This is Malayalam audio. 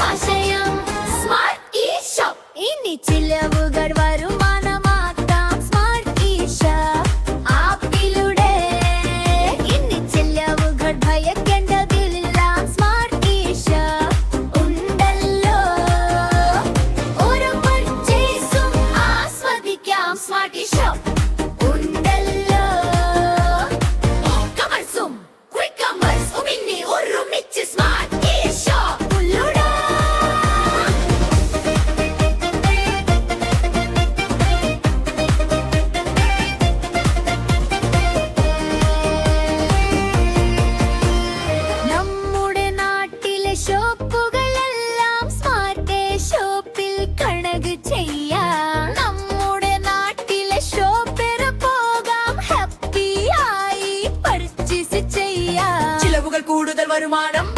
ആശയം സ്മാർട്ട് ഇ ഷോപ്പ്. ഇനി ചിലവുകൾ വരുമാനമാക്കാം സ്മാർട്ട് ഇ ഷോപ്പ് ആപ്പിലൂടെ. ഇനി ചിലവുകൾ ഭയക്കേണ്ടതില്ല, സ്മാർട്ട് ഇ ഷോപ്പ് ഉണ്ടല്ലോ. ഓരോ പർച്ചേസും ആസ്വദിക്കാം സ്മാർട്ട് ഇ ഷോപ്പ് ഉണ്ടല്ലോ. കൊമേഴ്സും ക്വിക്ക് കൊമേഴ്സും ഇനി ഒരുമിച്ച് സ്മാർട്ട് ഇ ഷോപ്പിലൂടെ. നമ്മുടെ നാട്ടിലെ ഷോപ്പുകളെല്ലാം സ്മാർട്ട് ഷോപ്പിൽ കണക്ക് ചെയ്യാം. നമ്മുടെ നാട്ടിലെ ഷോപ്പിൽ പോകാം, ഹാപ്പിയായി പർച്ചേസ് ചെയ്യാം. ചിലവുകൾ കൂടുതൽ വരുമാനം